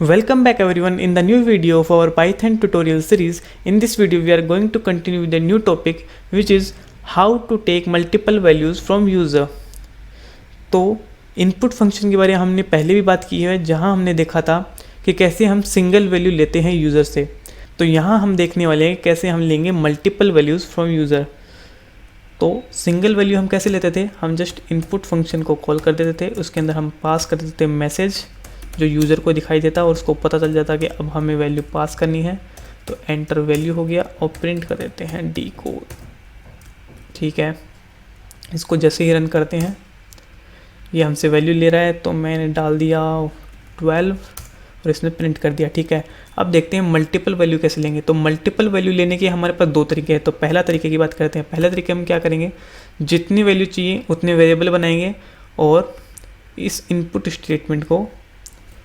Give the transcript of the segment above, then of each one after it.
Welcome back everyone in the new video of our Python tutorial series. In this video we are going to continue with the new topic which is how to take multiple values from user. तो input function के बारे में हमने पहले भी बात की है, जहां हमने देखा था कि कैसे हम सिंगल वैल्यू लेते हैं यूज़र से। तो यहाँ हम देखने वाले हैं कैसे हम लेंगे मल्टीपल वैल्यूज़ फ्रॉम यूज़र। तो सिंगल वैल्यू हम कैसे लेते थे, हम जस्ट इनपुट फंक्शन को कॉल कर देते थे, उसके अंदर हम पास कर देते थे मैसेज जो यूज़र को दिखाई देता और उसको पता चल जाता कि अब हमें वैल्यू पास करनी है। तो एंटर वैल्यू हो गया और प्रिंट कर देते हैं डी कोड। ठीक है, इसको जैसे ही रन करते हैं ये हमसे वैल्यू ले रहा है, तो मैंने डाल दिया 12 और इसने प्रिंट कर दिया। ठीक है, अब देखते हैं मल्टीपल वैल्यू कैसे लेंगे। तो मल्टीपल वैल्यू लेने के हमारे पास दो तरीके हैं। तो पहला तरीके की बात करते हैं। पहला तरीके हम क्या करेंगे, जितनी वैल्यू चाहिए उतने वेरिएबल बनाएंगे और इस इनपुट स्टेटमेंट को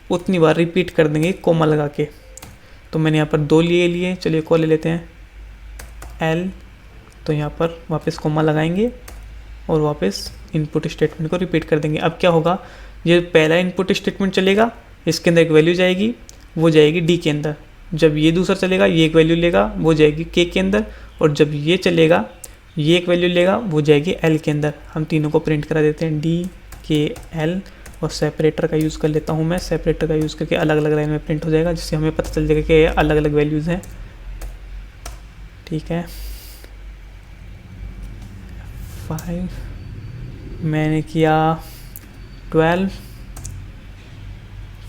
उतनी बार रिपीट कर देंगे कोमा लगा के। तो मैंने यहाँ पर दो लिए, चलिए को ले लेते हैं एल। तो यहाँ पर वापस कोमा लगाएंगे और वापस इनपुट स्टेटमेंट को रिपीट कर देंगे। अब क्या होगा, ये पहला इनपुट स्टेटमेंट चलेगा, इसके अंदर एक वैल्यू जाएगी, वो जाएगी डी के अंदर। जब ये दूसरा चलेगा ये एक वैल्यू लेगा, वो जाएगी के अंदर। और जब ये चलेगा ये एक वैल्यू लेगा, वो जाएगी एल के अंदर। हम तीनों को प्रिंट करा देते हैं डी के एल। और सेपरेटर का यूज़ कर लेता हूँ मैं। सेपरेटर का यूज़ करके अलग अलग लाइन में प्रिंट हो जाएगा, जिससे हमें पता चल जाएगा कि अलग अलग वैल्यूज़ हैं। ठीक है, 5 मैंने किया 12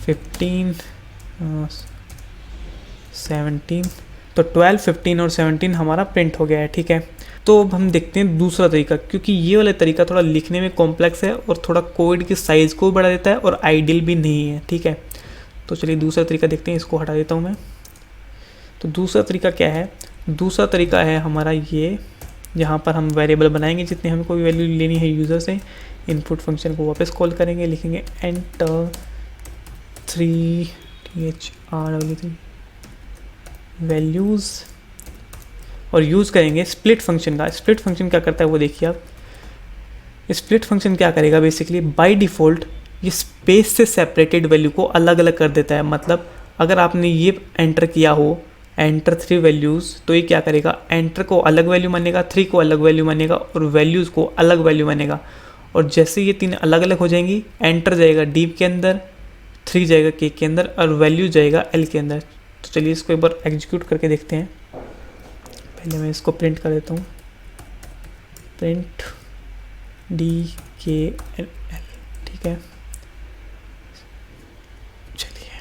15 17। तो 12 15 और 17 हमारा प्रिंट हो गया है। ठीक है, तो अब हम देखते हैं दूसरा तरीका, क्योंकि ये वाला तरीका थोड़ा लिखने में कॉम्प्लेक्स है और थोड़ा कोड की साइज़ को बढ़ा देता है और आइडियल भी नहीं है। ठीक है, तो चलिए दूसरा तरीका देखते हैं। इसको हटा देता हूँ मैं। तो दूसरा तरीका क्या है, दूसरा तरीका है हमारा ये, जहाँ पर हम वेरिएबल बनाएंगे जितने हमें कोई वैल्यू लेनी है यूज़र से। इनपुट फंक्शन को वापस कॉल करेंगे, लिखेंगे एंटर 3 वैल्यूज़ और यूज़ करेंगे स्प्लिट फंक्शन का। स्प्लिट फंक्शन क्या करता है वो देखिए आप। स्प्लिट फंक्शन क्या करेगा, बेसिकली बाय डिफ़ॉल्ट ये स्पेस से सेपरेटेड वैल्यू को अलग अलग कर देता है। मतलब अगर आपने ये एंटर किया हो एंटर 3 वैल्यूज़, तो ये क्या करेगा, एंटर को अलग वैल्यू मानेगा, 3 को अलग वैल्यू मानेगा और वैल्यूज़ को अलग वैल्यू मानेगा। और जैसे ये तीन अलग अलग हो जाएंगी, एंटर जाएगा डी के अंदर, 3 जाएगा के अंदर और वैल्यू जाएगा एल के अंदर। तो चलिए इसको एक बार एग्जीक्यूट करके देखते हैं। पहले मैं इसको प्रिंट कर देता हूँ, प्रिंट डी के एल। ठीक है, चलिए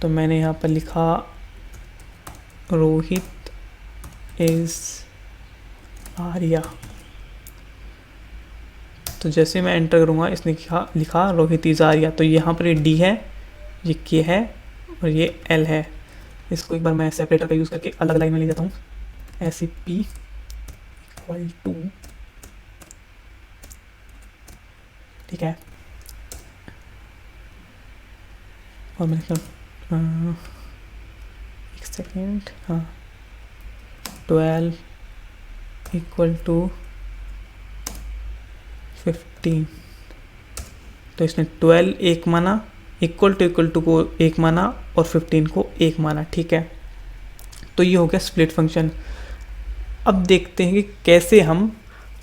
तो मैंने यहाँ पर लिखा रोहित इज आर्या। तो जैसे मैं एंटर करूँगा इसने लिखा रोहित इज आर्या। तो यहाँ पर ये डी है, ये के है और ये एल है। इसको एक बार मैं सेपरेटर का यूज़ करके अलग लाइन में ले जाता हूँ। SCP = ठीक है, और मैंने एक सेकेंड, हाँ 12 = 15। तो इसने 12 एक माना, इक्वल टू को एक माना और 15 को एक माना। ठीक है, तो ये हो गया स्प्लिट फंक्शन। अब देखते हैं कि कैसे हम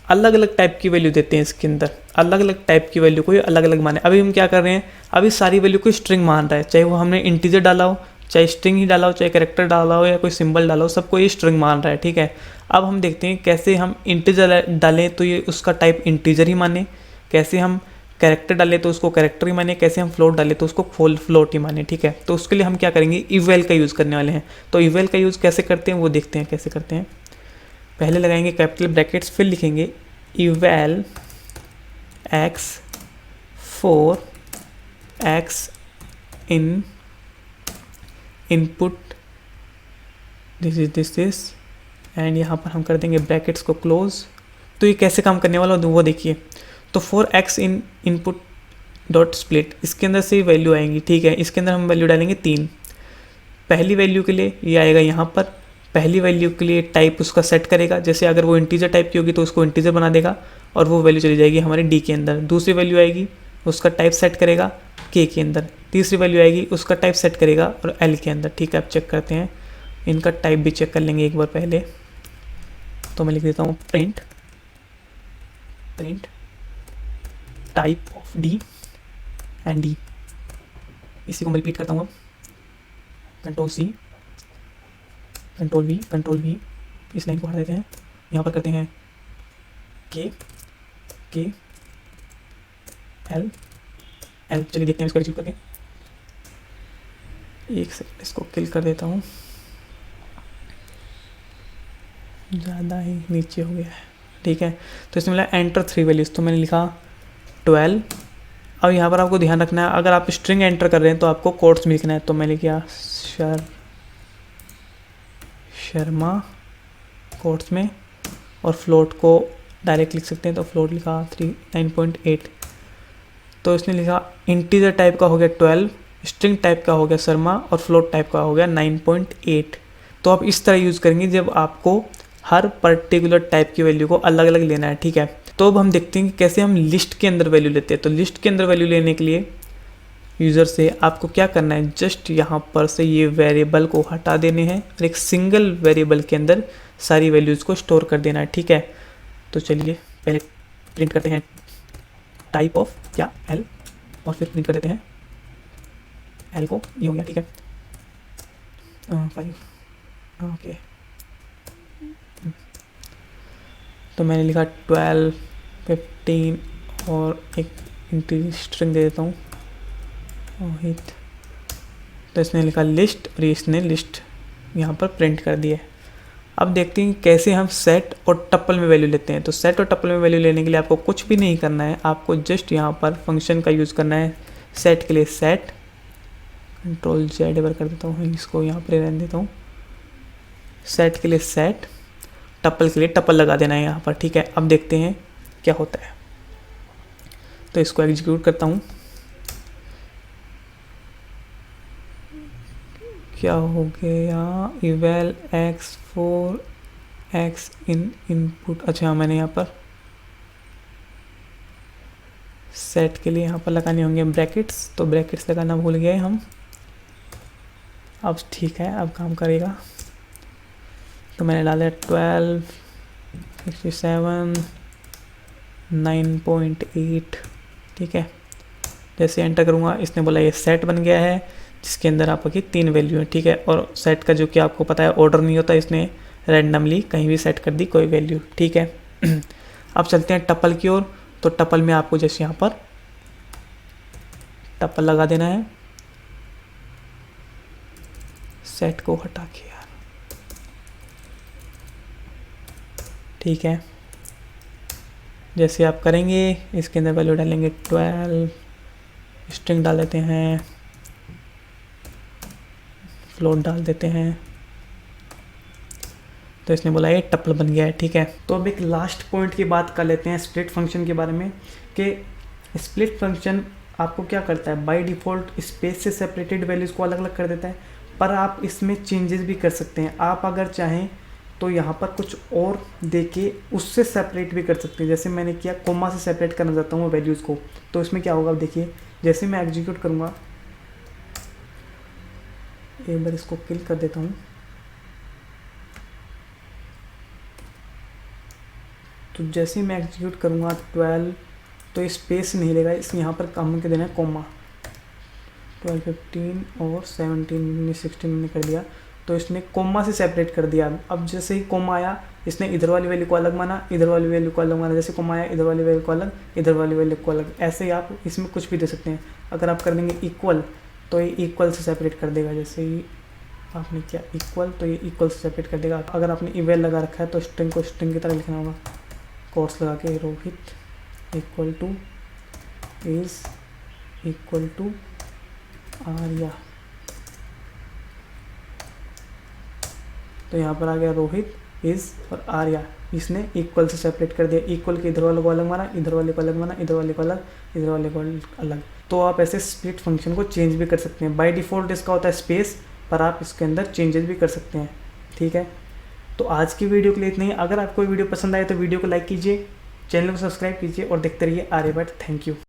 अलग अलग टाइप की वैल्यू देते हैं इसके अंदर। अलग अलग टाइप की वैल्यू को ये अलग अलग माने। अभी हम क्या कर रहे हैं, अभी सारी वैल्यू को स्ट्रिंग मान रहा है, चाहे वो हमने इंटीजर डाला हो, चाहे स्ट्रिंग ही डाला हो, चाहे कैरेक्टर डाला हो या कोई सिंबल डाला हो, सबको ये स्ट्रिंग मान रहा है। ठीक है, अब हम देखते हैं कैसे हम इंटीजर डालें तो ये उसका टाइप इंटीजर ही माने, कैसे हम कैरेक्टर डाले तो उसको कैरेक्टर ही माने, कैसे हम फ्लोट डाले तो उसको फ्लोट ही माने। ठीक है, तो उसके लिए हम क्या करेंगे, इवेल का यूज़ करने वाले हैं। तो इवेल का यूज़ कैसे करते हैं वो देखते हैं कैसे करते हैं। पहले लगाएंगे कैपिटल ब्रैकेट्स, फिर लिखेंगे eval x for x in input this is and यहाँ पर हम कर देंगे ब्रैकेट्स को क्लोज। तो ये कैसे काम करने वाला वो देखिए। तो for x in input dot split, इसके अंदर से वैल्यू आएंगी। ठीक है, इसके अंदर हम वैल्यू डालेंगे 3। पहली वैल्यू के लिए ये आएगा यहाँ पर, पहली वैल्यू के लिए टाइप उसका सेट करेगा। जैसे अगर वो इंटीजर टाइप की होगी तो उसको इंटीजर बना देगा और वो वैल्यू चली जाएगी हमारे डी के अंदर। दूसरी वैल्यू आएगी, उसका टाइप सेट करेगा के अंदर। तीसरी वैल्यू आएगी उसका टाइप सेट करेगा और एल के अंदर, ठीक है। आप चेक करते हैं, इनका टाइप भी चेक कर लेंगे एक बार पहले। तो मैं लिख देता हूँ print type of D and D. इसी को मैं रिपीट करता हूँ अब, कंट्रोल सी, कंट्रोल वी, इस लाइन को हटा देते हैं, यहाँ पर करते हैं के एल। चलिए देखते हैं इसको एग्जीक्यूट करके। एक सेकंड, इसको किल कर देता हूँ, ज़्यादा ही नीचे हो गया है, ठीक है। तो इसमें मिला एंटर 3 वैल्यूज़, तो मैंने लिखा 12। अब यहाँ पर आपको ध्यान रखना है, अगर आप स्ट्रिंग एंटर कर रहे हैं तो आपको कोट्स में लिखना है। तो मैंने किया शर्मा कोट्स में, और फ्लोट को डायरेक्ट लिख सकते हैं, तो फ्लोट लिखा 9.8। तो इसने लिखा इंटीजर टाइप का हो गया 12, स्ट्रिंग टाइप का हो गया शर्मा, और फ्लोट टाइप का हो गया 9.8। तो आप इस तरह यूज़ करेंगे जब आपको हर पर्टिकुलर टाइप की वैल्यू को अलग अलग लेना है, ठीक है। तो अब हम देखते हैं कि कैसे हम लिस्ट के अंदर वैल्यू लेते हैं। तो लिस्ट के अंदर वैल्यू लेने के लिए यूज़र से आपको क्या करना है, जस्ट यहाँ पर से ये वेरिएबल को हटा देने हैं और एक सिंगल वेरिएबल के अंदर सारी वैल्यूज़ को स्टोर कर देना है, ठीक है। तो चलिए पहले प्रिंट करते हैं टाइप ऑफ क्या एल, और फिर प्रिंट कर देते हैं एल को, ये हो गया, ठीक है। 5 ओके। तो मैंने लिखा 12, 15 और एक इंटीजर स्ट्रिंग दे देता हूँ रोहित। तो इसने लिखा लिस्ट और इसने लिस्ट यहाँ पर प्रिंट कर दिया है। अब देखते हैं कैसे हम सेट और टप्पल में वैल्यू लेते हैं। तो सेट और टप्पल में वैल्यू लेने के लिए आपको कुछ भी नहीं करना है, आपको जस्ट यहाँ पर फंक्शन का यूज़ करना है। सेट के लिए सेट, कंट्रोल जेड एवर कर देता हूँ, इसको यहाँ पर रहने देता हूँ। सेट के लिए सेट, टप्पल के लिए टप्पल लगा देना है यहाँ पर, ठीक है। अब देखते हैं क्या होता है। तो इसको एग्जीक्यूट करता हूँ, क्या हो गया, eval x for x in input. अच्छा, मैंने यहाँ पर सेट के लिए यहाँ पर लगाने होंगे ब्रैकेट्स, तो ब्रैकेट्स लगाना भूल गए हम। अब ठीक है, अब काम करेगा। तो मैंने डाला 12, 67, 9.8, ठीक है। जैसे एंटर करूँगा, इसने बोला ये सेट बन गया है जिसके अंदर आपकी 3 वैल्यू है, ठीक है। और सेट का जो कि आपको पता है ऑर्डर नहीं होता, इसने रैंडमली कहीं भी सेट कर दी कोई वैल्यू, ठीक है। अब चलते हैं टप्पल की ओर। तो टप्पल में आपको जैसे यहाँ पर टप्पल लगा देना है, सेट को हटा के यार, ठीक है। जैसे आप करेंगे इसके अंदर वैल्यू डालेंगे 12, स्ट्रिंग डाल देते हैं, फ्लोट डाल देते हैं। तो इसने बोला ये टप्पल बन गया है, ठीक है। तो अब एक लास्ट पॉइंट की बात कर लेते हैं स्प्लिट फंक्शन के बारे में, कि स्प्लिट फंक्शन आपको क्या करता है, बाय डिफ़ॉल्ट स्पेस से सेपरेटेड वैल्यूज़ को अलग अलग कर देता है, पर आप इसमें चेंजेस भी कर सकते हैं। आप अगर चाहें तो यहाँ पर कुछ और देके उससे सेपरेट भी कर सकते हैं। जैसे मैंने किया, कोमा से सेपरेट करना चाहता हूँ वैल्यूज़ को। तो इसमें क्या होगा, अब देखिए, जैसे मैं एग्जीक्यूट करूँगा, एक बार इसको किल कर देता हूँ। तो जैसे ही मैं एग्जीक्यूट करूँगा 12, तो स्पेस नहीं लेगा, इस यहाँ पर काम के देना है कोमा। 12, 15 और 17, 16 मैंने कर दिया। तो इसने कोमा से सेपरेट कर दिया। अब जैसे ही कोमा आया, इसने इधर वाली वैल्यू को अलग माना, इधर वाली वैल्यू को अलग माना। जैसे कोमा आया, इधर वाली वैल्यू को अलग, इधर वाली वैल्यू को अलग। ऐसे ही आप इसमें कुछ भी दे सकते हैं। अगर आप कर देंगे इक्वल, तो ये इक्वल से सेपरेट कर देगा। जैसे ही आपने किया इक्वल, तो ये इक्वल से सेपरेट कर देगा। अगर आपने इवेल लगा रखा है तो स्ट्रिंग को स्ट्रिंग की तरह लिखना होगा, कोट्स लगा के, Rohit equal to is equal to Arya. तो यहाँ पर आ गया रोहित इज और आर्या, इसने इक्वल से सेपरेट कर दिया। इक्वल के इधर वाले को अलग माना, इधर वाले को अलग माना, इधर वाले को अलग, इधर वाले को अलग। तो आप ऐसे स्प्लिट फंक्शन को चेंज भी कर सकते हैं। बाय डिफ़ॉल्ट इसका होता है स्पेस, पर आप इसके अंदर चेंजेस भी कर सकते हैं, ठीक है। तो आज की वीडियो के लिए इतना ही। अगर आपको वीडियो पसंद आए तो वीडियो को लाइक कीजिए, चैनल को सब्सक्राइब कीजिए और देखते रहिए आर्यभट्ट। Thank you.